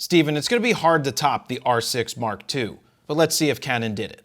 Steven, it's going to be hard to top the R6 Mark II, but let's see if Canon did it.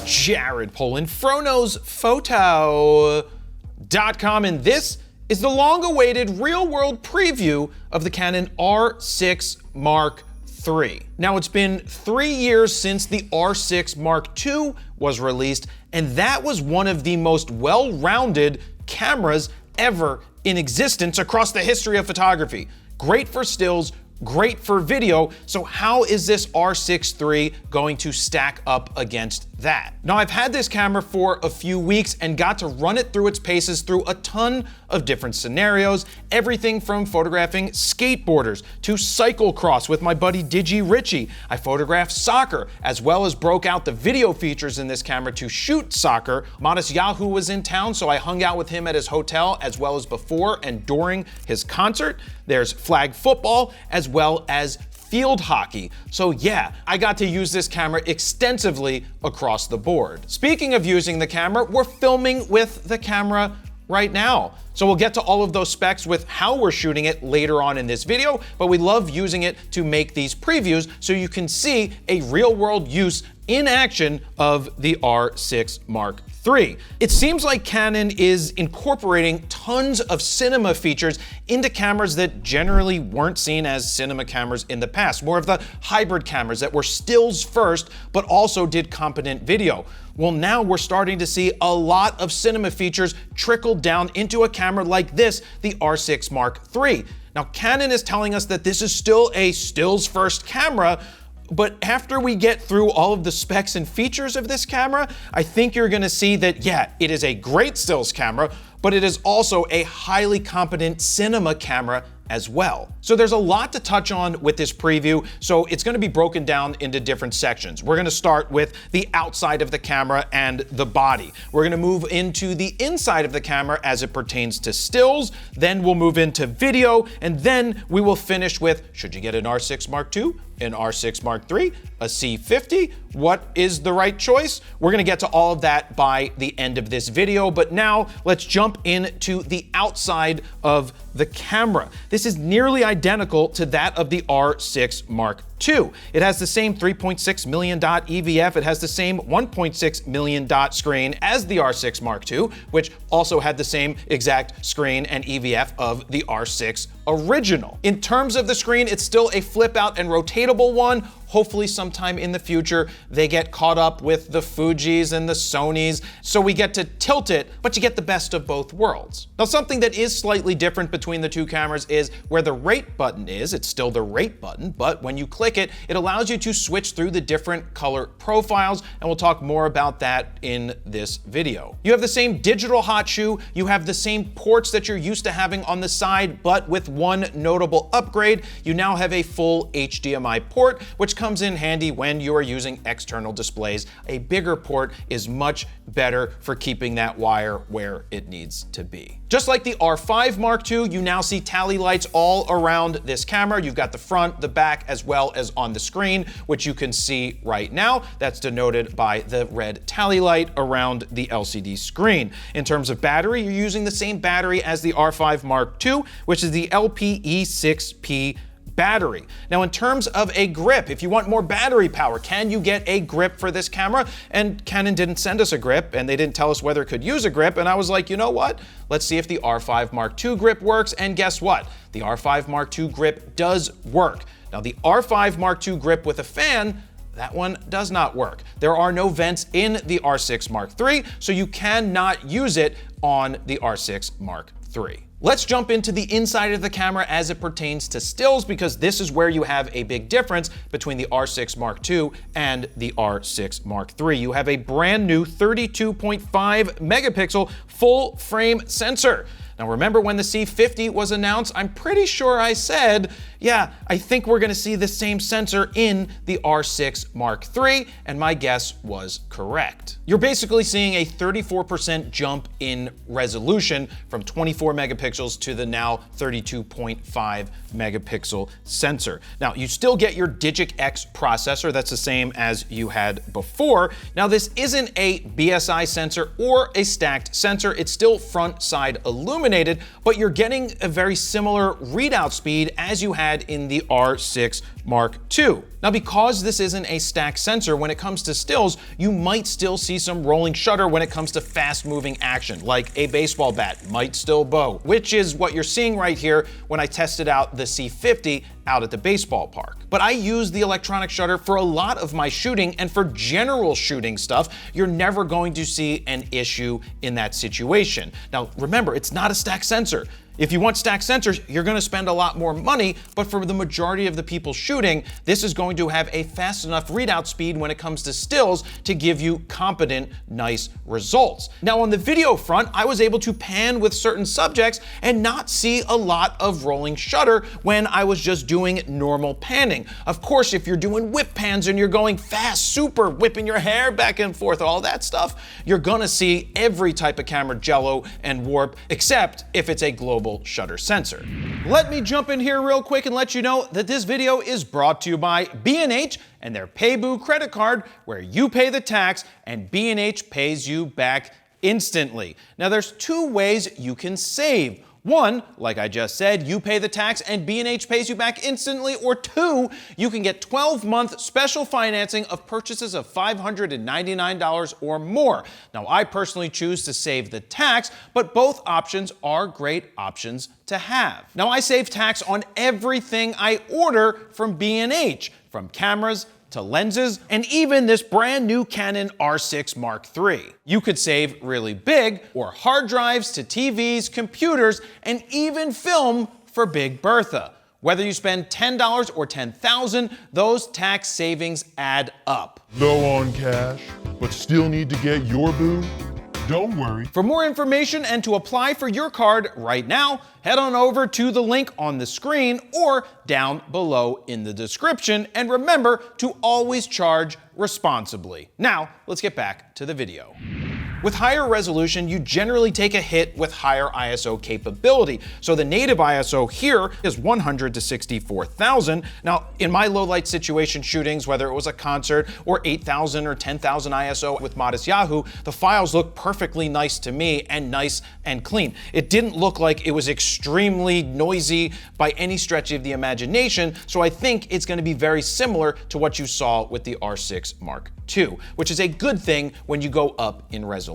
Jared Polin, FroKnowsPhoto.com, and this is the long-awaited real-world preview of the Canon R6 Mark III. Now, it's been 3 years since the R6 Mark II was released, and that was one of the most well-rounded cameras ever in existence across the history of photography. Great for stills, great for video. So how is this R6 III going to stack up against that? Now, I've had this camera for a few weeks and got to run it through its paces through a ton of different scenarios, everything from photographing skateboarders to cyclocross with my buddy Digi Ritchie. I photographed soccer, as well as broke out the video features in this camera to shoot soccer. Modest Yahoo was in town, so I hung out with him at his hotel, as well as before and during his concert. There's flag football, as well as field hockey. So yeah, I got to use this camera extensively across the board. Speaking of using the camera, we're filming with the camera right now. So we'll get to all of those specs with how we're shooting it later on in this video, but we love using it to make these previews so you can see a real-world use in action of the R6 Mark III. It seems like Canon is incorporating tons of cinema features into cameras that generally weren't seen as cinema cameras in the past, more of the hybrid cameras that were stills first, but also did competent video. Well, now we're starting to see a lot of cinema features trickle down into a camera like this, the R6 Mark III. Now, Canon is telling us that this is still a stills first camera, but after we get through all of the specs and features of this camera, I think you're gonna see that, yeah, it is a great stills camera, but it is also a highly competent cinema camera as well. So there's a lot to touch on with this preview, so it's gonna be broken down into different sections. We're gonna start with the outside of the camera and the body. We're gonna move into the inside of the camera as it pertains to stills, then we'll move into video, and then we will finish with, should you get an R6 Mark II, an R6 Mark III, a C50? What is the right choice? We're gonna get to all of that by the end of this video, but now let's jump into the outside of the camera. This is nearly identical to that of the R6 Mark II. It has the same 3.6 million dot EVF. It has the same 1.6 million dot screen as the R6 Mark II, which also had the same exact screen and EVF of the R6 original. In terms of the screen, it's still a flip out and rotatable one. Hopefully sometime in the future, they get caught up with the Fujis and the Sonys, so we get to tilt it, but you get the best of both worlds. Now, something that is slightly different between the two cameras is where the rate button is. It's still the rate button, but when you click it, it allows you to switch through the different color profiles, and we'll talk more about that in this video. You have the same digital hot shoe, you have the same ports that you're used to having on the side, but with one notable upgrade, you now have a full HDMI port, which comes in handy when you are using external displays. A bigger port is much better for keeping that wire where it needs to be. Just like the R5 Mark II, you now see tally lights all around this camera. You've got the front, the back, as well as on the screen, which you can see right now. That's denoted by the red tally light around the LCD screen. In terms of battery, you're using the same battery as the R5 Mark II, which is the LPE6P battery. Now, in terms of a grip, if you want more battery power, can you get a grip for this camera? And Canon didn't send us a grip, and they didn't tell us whether it could use a grip, and I was like, you know what? Let's see if the R5 Mark II grip works, and guess what? The R5 Mark II grip does work. Now, the R5 Mark II grip with a fan, that one does not work. There are no vents in the R6 Mark III, so you cannot use it on the R6 Mark III. Let's jump into the inside of the camera as it pertains to stills, because this is where you have a big difference between the R6 Mark II and the R6 Mark III. You have a brand new 32.5 megapixel full frame sensor. Now, remember when the C50 was announced, I'm pretty sure I said, yeah, I think we're gonna see the same sensor in the R6 Mark III, and my guess was correct. You're basically seeing a 34% jump in resolution from 24 megapixels to the now 32.5 megapixel sensor. Now, you still get your Digic X processor. That's the same as you had before. Now, this isn't a BSI sensor or a stacked sensor. It's still front side illuminated, illuminated, but you're getting a very similar readout speed as you had in the R6 Mark II. Now, because this isn't a stacked sensor, when it comes to stills, you might still see some rolling shutter when it comes to fast-moving action, like a baseball bat might still bow, which is what you're seeing right here when I tested out the C50 out at the baseball park. But I use the electronic shutter for a lot of my shooting, and for general shooting stuff, you're never going to see an issue in that situation. Now, remember, it's not a stacked sensor. If you want stacked sensors, you're going to spend a lot more money, but for the majority of the people shooting, this is going to have a fast enough readout speed when it comes to stills to give you competent, nice results. Now, on the video front, I was able to pan with certain subjects and not see a lot of rolling shutter when I was just doing normal panning. Of course, if you're doing whip pans and you're going fast, super, whipping your hair back and forth, all that stuff, you're gonna see every type of camera jello and warp, except if it's a global shutter sensor. Let me jump in here real quick and let you know that this video is brought to you by B&H and their Payboo credit card, where you pay the tax and B&H pays you back instantly. Now, there's two ways you can save. One, like I just said, you pay the tax and B&H pays you back instantly, or two, you can get 12-month special financing of purchases of $599 or more. Now, I personally choose to save the tax, but both options are great options to have. Now, I save tax on everything I order from B&H, from cameras to lenses, and even this brand new Canon R6 Mark III. You could save really big, or hard drives to TVs, computers, and even film for Big Bertha. Whether you spend $10 or $10,000, those tax savings add up. Low on cash, but still need to get your boo? Don't worry. For more information and to apply for your card right now, head on over to the link on the screen or down below in the description. And remember to always charge responsibly. Now, let's get back to the video. With higher resolution, you generally take a hit with higher ISO capability. So the native ISO here is 100 to 64,000. Now, in my low light situation shootings, whether it was a concert or 8,000 or 10,000 ISO with Modest Yahoo, the files look perfectly nice to me and nice and clean. It didn't look like it was extremely noisy by any stretch of the imagination. So I think it's going to be very similar to what you saw with the R6 Mark II, which is a good thing when you go up in resolution.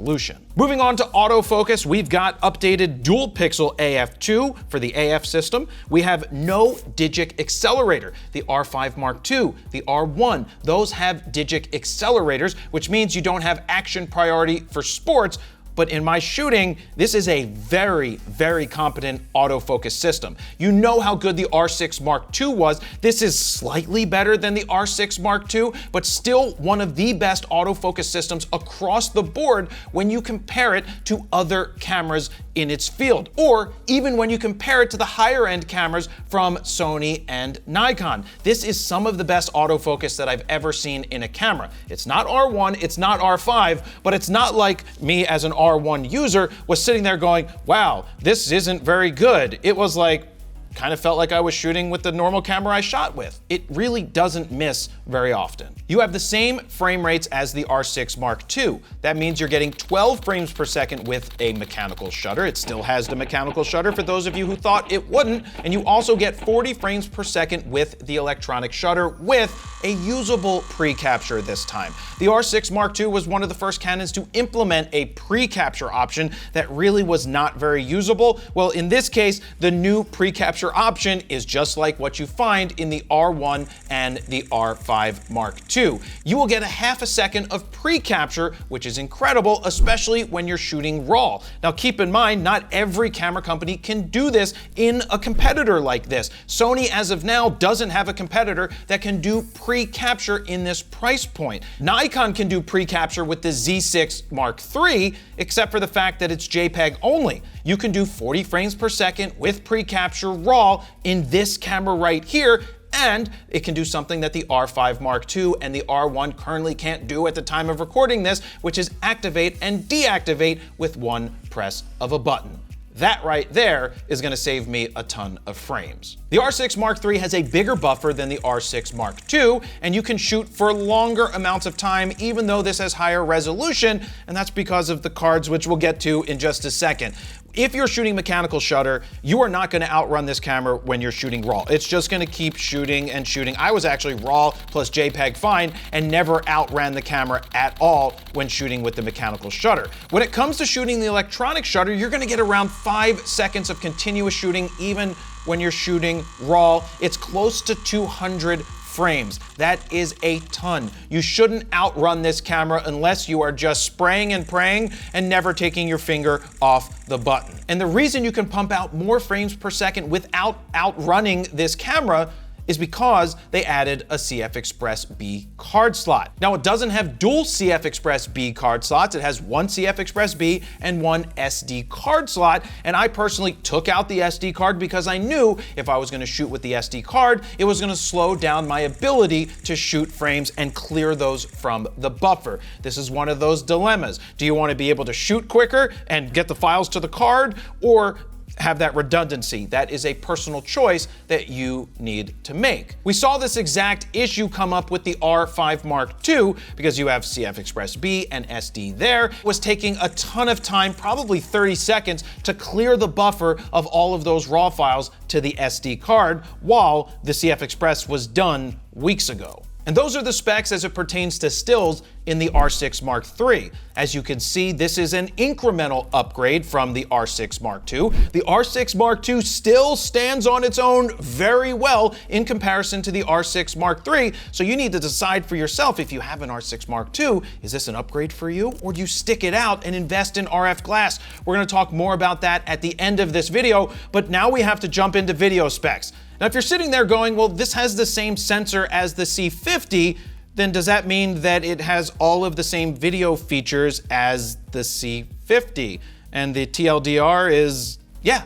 Moving on to autofocus, we've got updated dual pixel AF2 for the AF system. We have no digic accelerator. The R5 Mark II, the R1, those have digic accelerators, which means you don't have action priority for sports. But in my shooting, this is a very, very competent autofocus system. You know how good the R6 Mark II was. This is slightly better than the R6 Mark II, but still one of the best autofocus systems across the board when you compare it to other cameras in its field, or even when you compare it to the higher end cameras from Sony and Nikon. This is some of the best autofocus that I've ever seen in a camera. It's not R1, it's not R5, but it's not like me as an R1 user was sitting there going, wow, this isn't very good. It was like, kind of felt like I was shooting with the normal camera I shot with. It really doesn't miss very often. You have the same frame rates as the R6 Mark II. That means you're getting 12 frames per second with a mechanical shutter. It still has the mechanical shutter for those of you who thought it wouldn't. And you also get 40 frames per second with the electronic shutter with a usable pre-capture this time. The R6 Mark II was one of the first Canons to implement a pre-capture option that really was not very usable. Well, in this case, the new pre-capture option is just like what you find in the R1 and the R5 Mark II. You will get a half a second of pre-capture, which is incredible, especially when you're shooting RAW. Now keep in mind, not every camera company can do this in a competitor like this. Sony, as of now, doesn't have a competitor that can do pre-capture in this price point. Nikon can do pre-capture with the Z6 Mark III, except for the fact that it's JPEG only. You can do 40 frames per second with pre-capture RAW in this camera right here, and it can do something that the R5 Mark II and the R1 currently can't do at the time of recording this, which is activate and deactivate with one press of a button. That right there is going to save me a ton of frames. The R6 Mark III has a bigger buffer than the R6 Mark II, and you can shoot for longer amounts of time even though this has higher resolution, and that's because of the cards, which we'll get to in just a second. If you're shooting mechanical shutter, you are not gonna outrun this camera when you're shooting RAW. It's just gonna keep shooting and shooting. I was actually RAW plus JPEG fine and never outran the camera at all when shooting with the mechanical shutter. When it comes to shooting the electronic shutter, you're gonna get around 5 seconds of continuous shooting even when you're shooting RAW. It's close to 200 frames. That is a ton. You shouldn't outrun this camera unless you are just spraying and praying and never taking your finger off the button. And the reason you can pump out more frames per second without outrunning this camera is because they added a CF Express B card slot. Now, it doesn't have dual CF Express B card slots. It has one CF Express B and one SD card slot. And I personally took out the SD card because I knew if I was gonna shoot with the SD card, it was gonna slow down my ability to shoot frames and clear those from the buffer. This is one of those dilemmas. Do you wanna be able to shoot quicker and get the files to the card, or have that redundancy? That is a personal choice that you need to make. We saw this exact issue come up with the R5 Mark II because you have CF Express B and SD there. It was taking a ton of time, probably 30 seconds, to clear the buffer of all of those RAW files to the SD card while the CF Express was done weeks ago. And those are the specs as it pertains to stills in the R6 Mark III. As you can see, this is an incremental upgrade from the R6 Mark II. The R6 Mark II still stands on its own very well in comparison to the R6 Mark III, so you need to decide for yourself if you have an R6 Mark II, is this an upgrade for you, or do you stick it out and invest in RF glass? We're gonna talk more about that at the end of this video, but now we have to jump into video specs. Now, if you're sitting there going, well, this has the same sensor as the C50, then does that mean that it has all of the same video features as the C50? And the TLDR is, yeah,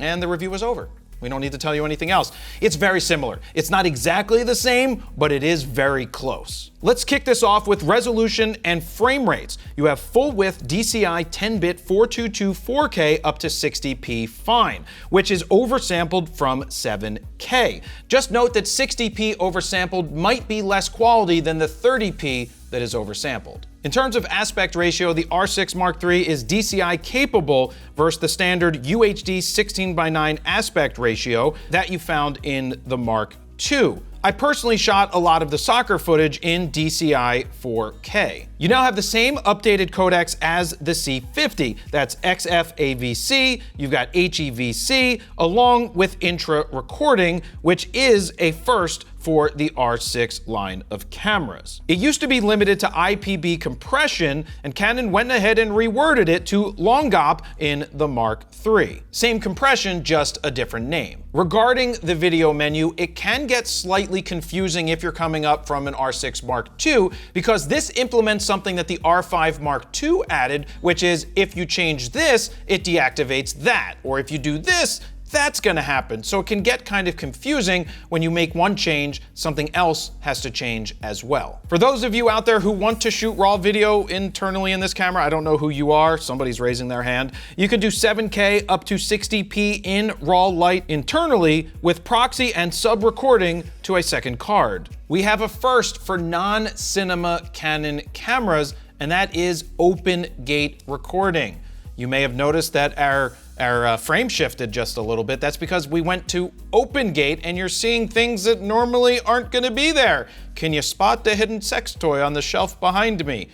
and the review is over. We don't need to tell you anything else. It's very similar. It's not exactly the same, but it is very close. Let's kick this off with resolution and frame rates. You have full width DCI 10-bit 422 4K up to 60p fine, which is oversampled from 7K. Just note that 60p oversampled might be less quality than the 30p that is oversampled. In terms of aspect ratio, the R6 Mark III is DCI capable versus the standard UHD 16:9 aspect ratio that you found in the Mark II. I personally shot a lot of the soccer footage in DCI 4K. You now have the same updated codecs as the C50. That's XFAVC, you've got HEVC, along with intra recording, which is a first for the R6 line of cameras. It used to be limited to IPB compression, and Canon went ahead and reworded it to long op in the Mark III. Same compression, just a different name. Regarding the video menu, it can get slightly confusing if you're coming up from an R6 Mark II, because this implements something that the R5 Mark II added, which is if you change this, it deactivates that, or if you do this, that's gonna happen. So it can get kind of confusing when you make one change, something else has to change as well. For those of you out there who want to shoot RAW video internally in this camera, I don't know who you are, somebody's raising their hand. You can do 7K up to 60p in RAW light internally with proxy and sub recording to a second card. We have a first for non-cinema Canon cameras, and that is open gate recording. You may have noticed that our frame shifted just a little bit. That's because we went to open gate and you're seeing things that normally aren't gonna be there. Can you spot the hidden sex toy on the shelf behind me?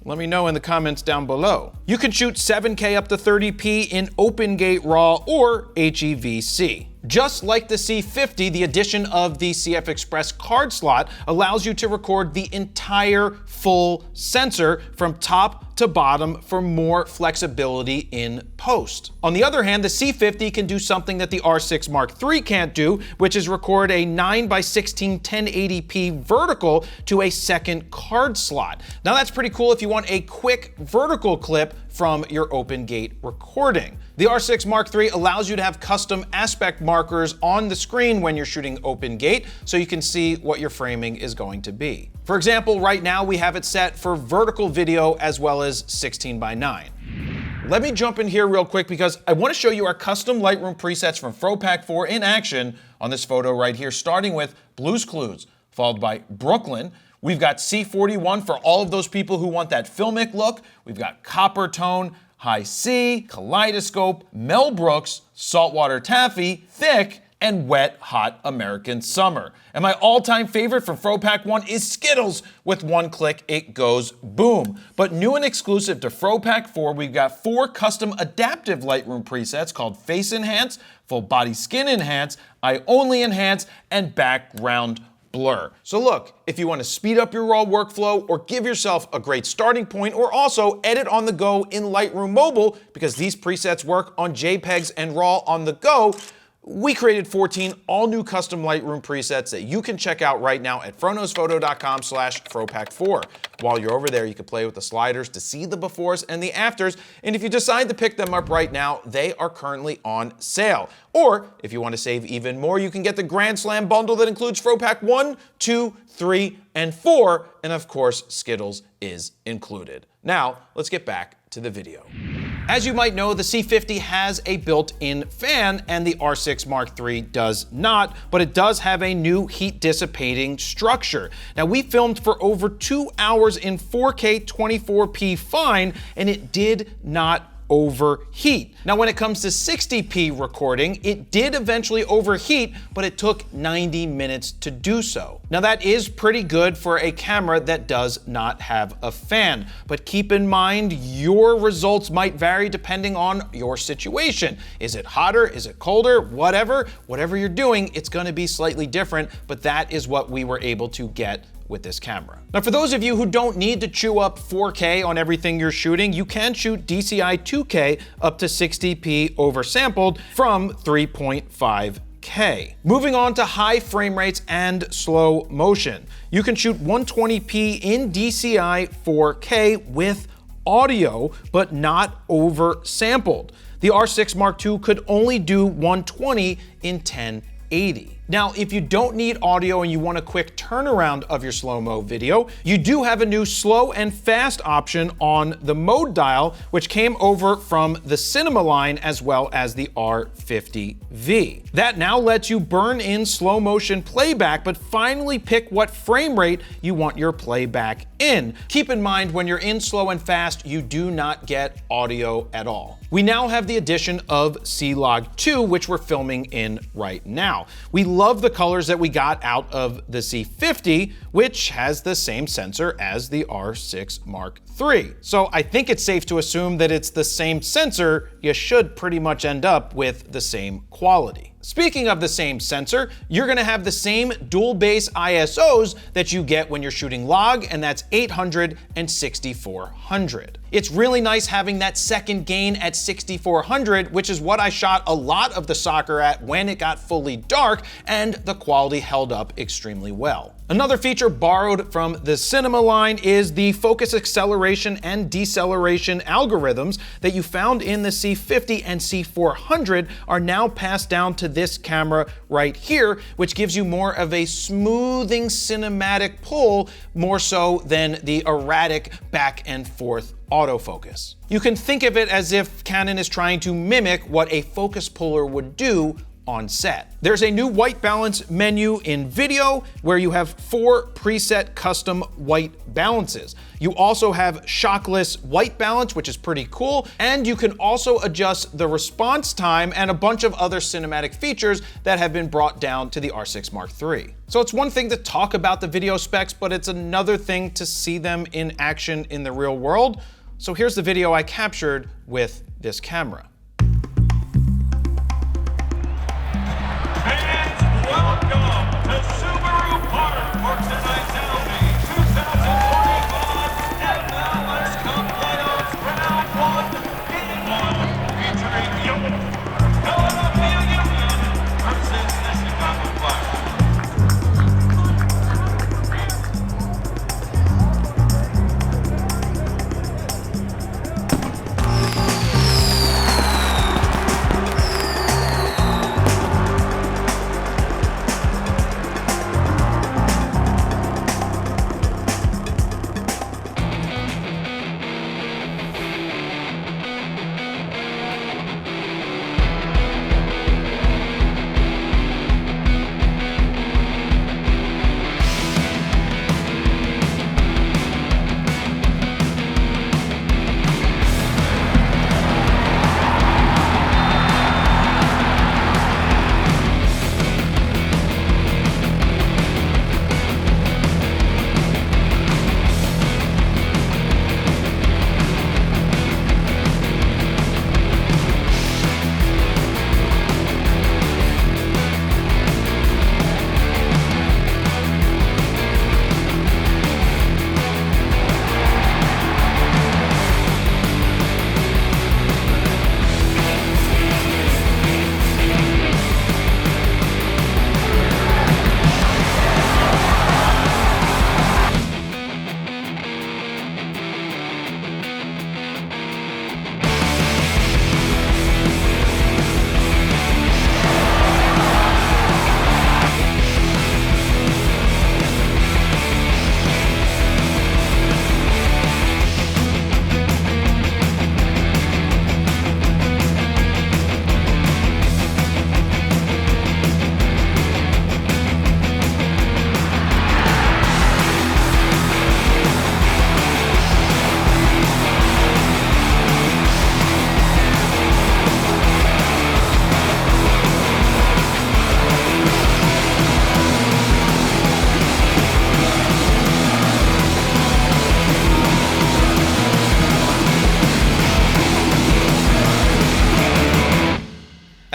Let me know in the comments down below. You can shoot 7K up to 30p in open gate RAW or HEVC. Just like the C50, the addition of the CF Express card slot allows you to record the entire full sensor from top to bottom for more flexibility in post. On the other hand, the C50 can do something that the R6 Mark III can't do, which is record a 9:16 1080p vertical to a second card slot. Now that's pretty cool if you want a quick vertical clip from your open gate recording. The R6 Mark III allows you to have custom aspect markers on the screen when you're shooting open gate, so you can see what your framing is going to be. For example, right now we have it set for vertical video as well as 16:9. Let me jump in here real quick because I want to show you our custom Lightroom presets from FroPack 4 in action on this photo right here, starting with Blue's Clues, followed by Brooklyn. We've got C41 for all of those people who want that filmic look. We've got Copper Tone, high C, kaleidoscope, Mel Brooks, saltwater taffy, thick, and wet, hot American summer. And my all-time favorite from FroPack 1 is Skittles. With one click, it goes boom. But new and exclusive to FroPack 4, we've got 4 custom adaptive Lightroom presets called Face Enhance, Full Body Skin Enhance, Eye Only Enhance, and Background Blur. So look, if you want to speed up your raw workflow or give yourself a great starting point, or also edit on the go in Lightroom Mobile, because these presets work on JPEGs and RAW on the go, we created 14 all-new custom Lightroom presets that you can check out right now at froknowsphoto.com/FroPack4. While you're over there, you can play with the sliders to see the befores and the afters, and if you decide to pick them up right now, they are currently on sale. Or, if you want to save even more, you can get the Grand Slam bundle that includes FroPack 1, 2, 3, and 4, and of course, Skittles is included. Now, let's get back to the video. As you might know, the C50 has a built-in fan and the R6 Mark III does not, but it does have a new heat dissipating structure. Now, we filmed for over 2 hours in 4K 24p fine, and it did not overheat. Now, when it comes to 60p recording, it did eventually overheat, but it took 90 minutes to do so. Now, that is pretty good for a camera that does not have a fan, but keep in mind your results might vary depending on your situation. Is it hotter? Is it colder? Whatever you're doing, it's going to be slightly different, but that is what we were able to get with this camera. Now, for those of you who don't need to chew up 4K on everything you're shooting, you can shoot DCI 2K up to 60p oversampled from 3.5K. Moving on to high frame rates and slow motion. You can shoot 120p in DCI 4K with audio, but not oversampled. The R6 Mark II could only do 120 in 1080. Now, if you don't need audio and you want a quick turnaround of your slow-mo video, you do have a new slow and fast option on the mode dial, which came over from the Cinema line as well as the R50V. That now lets you burn in slow motion playback, but finally pick what frame rate you want your playback in. Keep in mind, when you're in slow and fast, you do not get audio at all. We now have the addition of C-Log 2, which we're filming in right now. We love the colors that we got out of the C50, which has the same sensor as the R6 Mark III. So I think it's safe to assume that it's the same sensor. You should pretty much end up with the same quality. Speaking of the same sensor, you're gonna have the same dual base ISOs that you get when you're shooting log, and that's 800 and 6400. It's really nice having that second gain at 6400, which is what I shot a lot of the soccer at when it got fully dark, and the quality held up extremely well. Another feature borrowed from the Cinema line is the focus acceleration and deceleration algorithms that you found in the C50 and C400 are now passed down to this camera right here, which gives you more of a smoothing cinematic pull, more so than the erratic back and forth autofocus. You can think of it as if Canon is trying to mimic what a focus puller would do on set. There's a new white balance menu in video where you have 4 preset custom white balances. You also have shockless white balance, which is pretty cool, and you can also adjust the response time and a bunch of other cinematic features that have been brought down to the R6 Mark III. So it's one thing to talk about the video specs, but it's another thing to see them in action in the real world. So here's the video I captured with this camera.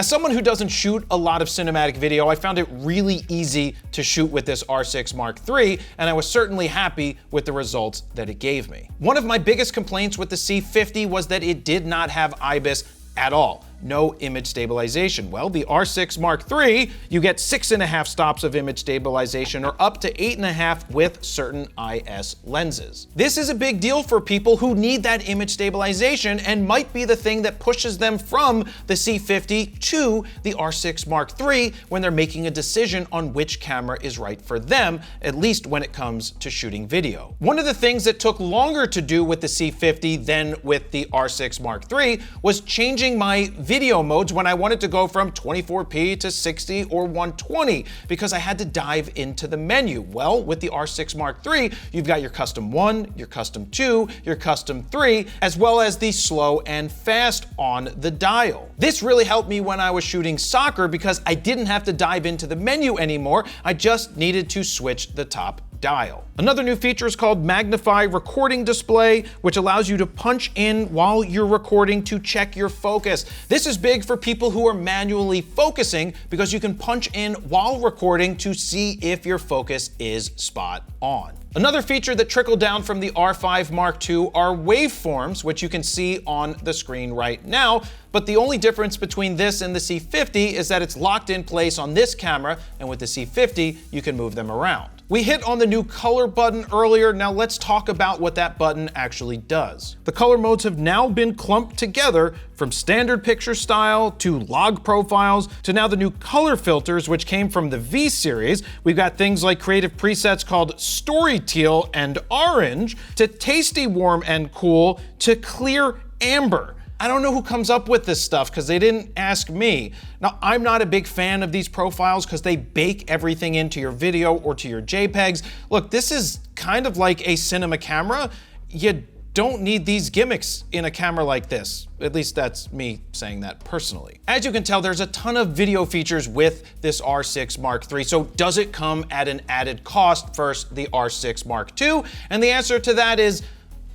As someone who doesn't shoot a lot of cinematic video, I found it really easy to shoot with this R6 Mark III, and I was certainly happy with the results that it gave me. One of my biggest complaints with the C50 was that it did not have IBIS at all. No image stabilization. Well, the R6 Mark III, you get 6.5 stops of image stabilization, or up to 8.5 with certain IS lenses. This is a big deal for people who need that image stabilization and might be the thing that pushes them from the C50 to the R6 Mark III when they're making a decision on which camera is right for them, at least when it comes to shooting video. One of the things that took longer to do with the C50 than with the R6 Mark III was changing my video modes when I wanted to go from 24p to 60 or 120 because I had to dive into the menu. Well, with the R6 Mark III, you've got your custom 1, your custom 2, your custom 3, as well as the slow and fast on the dial. This really helped me when I was shooting soccer because I didn't have to dive into the menu anymore. I just needed to switch the top dial. Another new feature is called Magnify Recording Display, which allows you to punch in while you're recording to check your focus. This is big for people who are manually focusing because you can punch in while recording to see if your focus is spot on. Another feature that trickled down from the R5 Mark II are waveforms, which you can see on the screen right now. But the only difference between this and the C50 is that it's locked in place on this camera, and with the C50, you can move them around. We hit on the new color button earlier. Now let's talk about what that button actually does. The color modes have now been clumped together, from standard picture style to log profiles to now the new color filters, which came from the V series. We've got things like creative presets called Story Teal and Orange, to Tasty Warm and Cool, to Clear Amber. I don't know who comes up with this stuff because they didn't ask me. Now, I'm not a big fan of these profiles because they bake everything into your video or to your JPEGs. Look, this is kind of like a cinema camera. You don't need these gimmicks in a camera like this. At least that's me saying that personally. As you can tell, there's a ton of video features with this R6 Mark III. So does it come at an added cost versus the R6 Mark II? And the answer to that is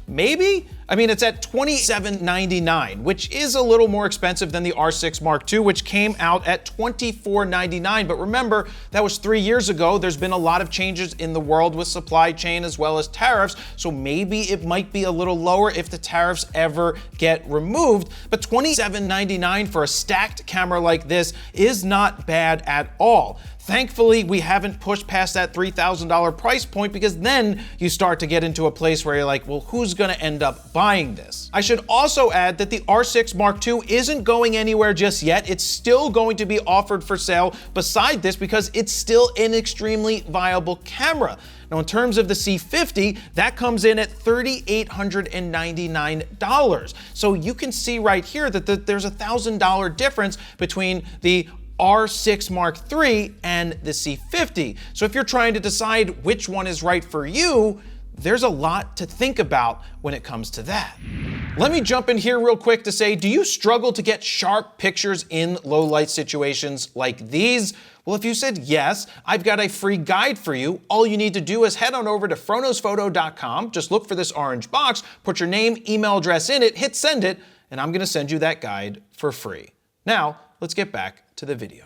maybe. I mean, it's at $27.99, which is a little more expensive than the R6 Mark II, which came out at $24.99. But remember, that was 3 years ago. There's been a lot of changes in the world with supply chain as well as tariffs. So maybe it might be a little lower if the tariffs ever get removed. But $27.99 for a stacked camera like this is not bad at all. Thankfully, we haven't pushed past that $3,000 price point, because then you start to get into a place where you're like, well, who's gonna end up buying this? I should also add that the R6 Mark II isn't going anywhere just yet. It's still going to be offered for sale beside this because it's still an extremely viable camera. Now, in terms of the C50, that comes in at $3,899. So you can see right here that there's a $1,000 difference between the R6 Mark III and the C50. So if you're trying to decide which one is right for you, there's a lot to think about when it comes to that. Let me jump in here real quick to say, do you struggle to get sharp pictures in low light situations like these? Well, if you said yes, I've got a free guide for you. All you need to do is head on over to froknosphoto.com, just look for this orange box, put your name, email address in it, hit send it, and I'm gonna send you that guide for free. Now, let's get back to the video.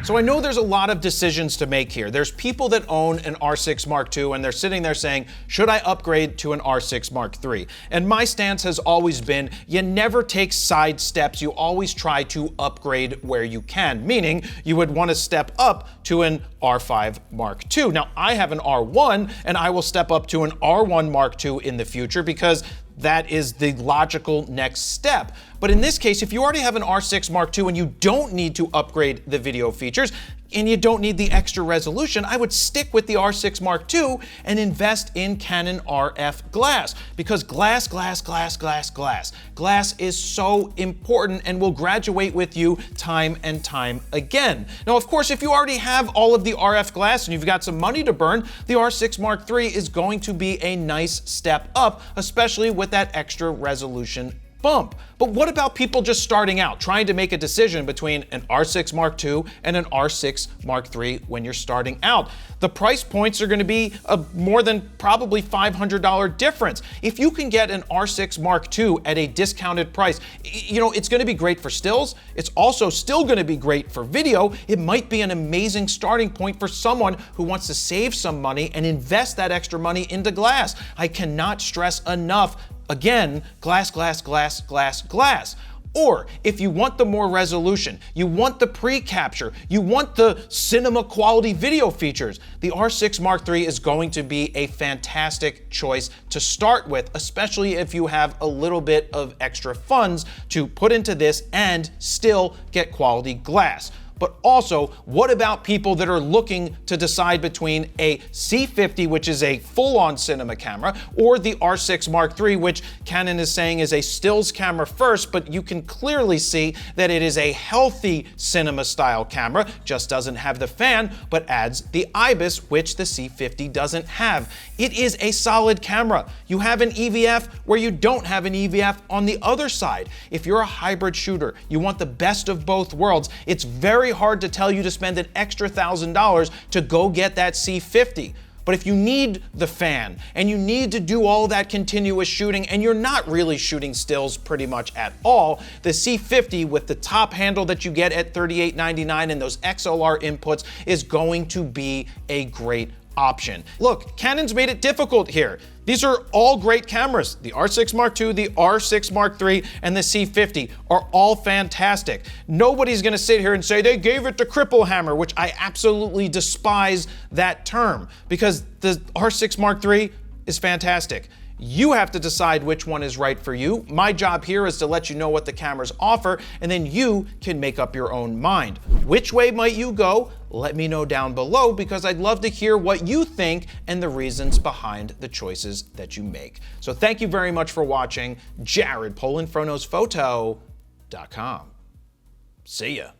So I know there's a lot of decisions to make here. There's people that own an R6 Mark II and they're sitting there saying, should I upgrade to an R6 Mark III? And my stance has always been, you never take side steps. You always try to upgrade where you can, meaning you would want to step up to an R5 Mark II. Now, I have an R1 and I will step up to an R1 Mark II in the future because that is the logical next step. But in this case, if you already have an R6 Mark II and you don't need to upgrade the video features, and you don't need the extra resolution, I would stick with the R6 Mark II and invest in Canon RF glass, because glass is so important and will graduate with you time and time again. Now, of course, if you already have all of the RF glass and you've got some money to burn, the R6 Mark III is going to be a nice step up, especially with that extra resolution bump. But what about people just starting out, trying to make a decision between an R6 Mark II and an R6 Mark III when you're starting out? The price points are going to be a more than probably $500 difference. If you can get an R6 Mark II at a discounted price, it's going to be great for stills. It's also still going to be great for video. It might be an amazing starting point for someone who wants to save some money and invest that extra money into glass. I cannot stress enough, again, glass, glass, glass, glass, glass. Or if you want the more resolution, you want the pre-capture, you want the cinema quality video features, the R6 Mark III is going to be a fantastic choice to start with, especially if you have a little bit of extra funds to put into this and still get quality glass. But also, what about people that are looking to decide between a C50, which is a full-on cinema camera, or the R6 Mark III, which Canon is saying is a stills camera first, but you can clearly see that it is a healthy cinema-style camera, just doesn't have the fan, but adds the IBIS, which the C50 doesn't have. It is a solid camera. You have an EVF where you don't have an EVF on the other side. If you're a hybrid shooter, you want the best of both worlds, it's very hard to tell you to spend an extra $1,000 to go get that C50. But if you need the fan and you need to do all that continuous shooting and you're not really shooting stills pretty much at all, the C50 with the top handle that you get at $38.99 and those XLR inputs is going to be a great option. Look, Canon's made it difficult here. These are all great cameras. The R6 Mark II, the R6 Mark III, and the C50 are all fantastic. Nobody's gonna sit here and say they gave it to Cripple Hammer, which I absolutely despise that term, because the R6 Mark III is fantastic. You have to decide which one is right for you. My job here is to let you know what the cameras offer, and then you can make up your own mind. Which way might you go? Let me know down below, because I'd love to hear what you think and the reasons behind the choices that you make. So thank you very much for watching. Jared, PolinPhotoPhoto.com. See ya.